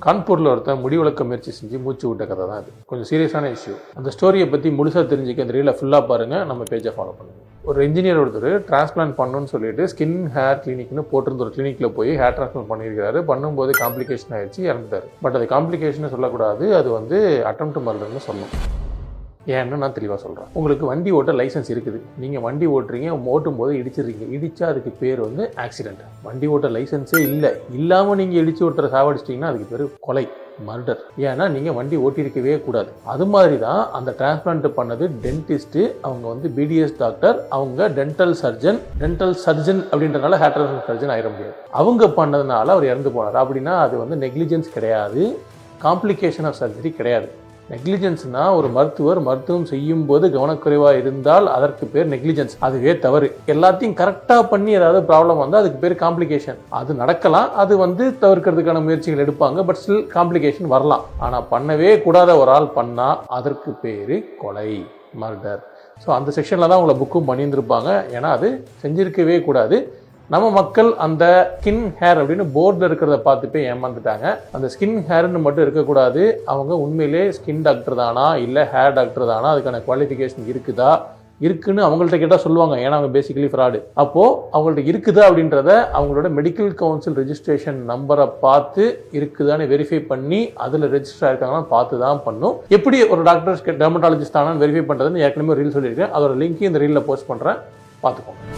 கான்பூரில் ஒருத்தன் முடிவிளக்க முயற்சி செஞ்சு மூச்சு விட்ட கதை தான் அது. கொஞ்சம் சீரியஸான இஷ்யூ. அந்த ஸ்டோரியை பற்றி முழுசாக தெரிஞ்சுக்க இந்த ரீலை ஃபுல்லாக பாருங்கள், நம்ம பேஜை ஃபாலோ பண்ணுங்கள். ஒரு இன்ஜினியர் ஒருத்தர் டிரான்ஸ்பிளான்ட் பண்ணணும்னு சொல்லிட்டு ஸ்கின் ஹேர் கிளினிக்னு போட்டிருந்த ஒரு கிளினிக்கில் போய் ஹேர் டிரான்ஸ்பிளான்ட் பண்ணியிருக்காரு. பண்ணும்போது காம்ப்ளிகேஷன் ஆயிடுச்சு, இறந்துட்டார். பட் அது காம்ப்ளிகேஷன் சொல்லக்கூடாது, அது வந்து அட்டெம்ப்ட் மர்டர்னு சொல்லணும். ஏன்னு நான் தெளிவாக சொல்கிறேன். உங்களுக்கு வண்டி ஓட்ட லைசன்ஸ் இருக்குது, நீங்கள் வண்டி ஓட்டுறீங்க, ஓட்டும் போது இடிச்சிடுறீங்க, இடிச்சா அதுக்கு பேர் வந்து ஆக்சிடென்ட். வண்டி ஓட்ட லைசன்ஸே இல்லாமல் நீங்கள் இடிச்சு ஒருத்தரை சாவடிச்சிட்டிங்கன்னா அதுக்கு பேர் கொலை, மர்டர். ஏன்னா நீங்கள் வண்டி ஓட்டியிருக்கவே கூடாது. அது மாதிரி தான் அந்த டிரான்ஸ்பிளான்ட் பண்ணது டென்டிஸ்ட்டு, அவங்க வந்து பிடிஎஸ் டாக்டர், அவங்க டென்டல் சர்ஜன் அப்படின்றனால ஹேர் டிரான்ஸ்பிளான்ட் சர்ஜன் ஆயிட முடியாது. அவங்க பண்ணதுனால அவர் இறந்து போனார். அப்படின்னா அது வந்து நெக்லிஜென்ஸ் கிடையாது, காம்ப்ளிகேஷன் ஆஃப் சர்ஜரி கிடையாது. நெக்லிஜென்ஸ்னா ஒரு மருத்துவர் மருத்துவம் செய்யும் போது கவனக்குறைவாக இருந்தால் அதற்கு பேர் நெக்லிஜென்ஸ், அதுவே தவறு. எல்லாத்தையும் கரெக்டாக பண்ணி ஏதாவது ப்ராப்ளம் வந்தால் அதுக்கு பேர் காம்ப்ளிகேஷன். அது நடக்கலாம், அது வந்து தவிர்க்கிறதுக்கான முயற்சிகள் எடுப்பாங்க, பட் ஸ்டில் காம்ப்ளிகேஷன் வரலாம். ஆனால் பண்ணவே கூடாத ஒரு ஆள் பண்ணால் அதற்கு பேர் கொலை, மர்டர். ஸோ அந்த செக்ஷனில் தான் உங்களை புக்கும் பண்ணியிருந்திருப்பாங்க. ஏன்னா அது செஞ்சிருக்கவே கூடாது. நம்ம மக்கள் அந்த ஸ்கின் ஹேர் அப்படின்னு போர்டில் இருக்கிறத பார்த்து போய் ஏமாந்துட்டாங்க. அந்த ஸ்கின் ஹேர்னு மட்டும் இருக்கக்கூடாது, அவங்க உண்மையிலே ஸ்கின் டாக்டர் தானா இல்லை ஹேர் டாக்டர் தானா, அதுக்கான குவாலிஃபிகேஷன் இருக்குன்னு அவங்கள்ட்ட கேட்டால் சொல்லுவாங்க. ஏன்னா அவங்க பேசிக்கலி ஃப்ராடு. அப்போது அவங்கள்ட்ட இருக்குதா அப்படின்றத அவங்களோட மெடிக்கல் கவுன்சில் ரெஜிஸ்ட்ரேஷன் நம்பரை பார்த்து இருக்குதான்னு வெரிஃபை பண்ணி அதில் ரெஜிஸ்டர் ஆயிருக்காங்கன்னு பார்த்து தான் பண்ணும். எப்படி ஒரு டாக்டர் டெர்மட்டாலஜிஸ்ட் ஆனால் வெரிஃபை பண்ணுறதுன்னு ஏற்கனவே ரீல் சொல்லியிருக்கேன். அதோட லிங்க் இந்த ரீலில் போஸ்ட் பண்ணுறேன், பார்த்துக்கோங்க.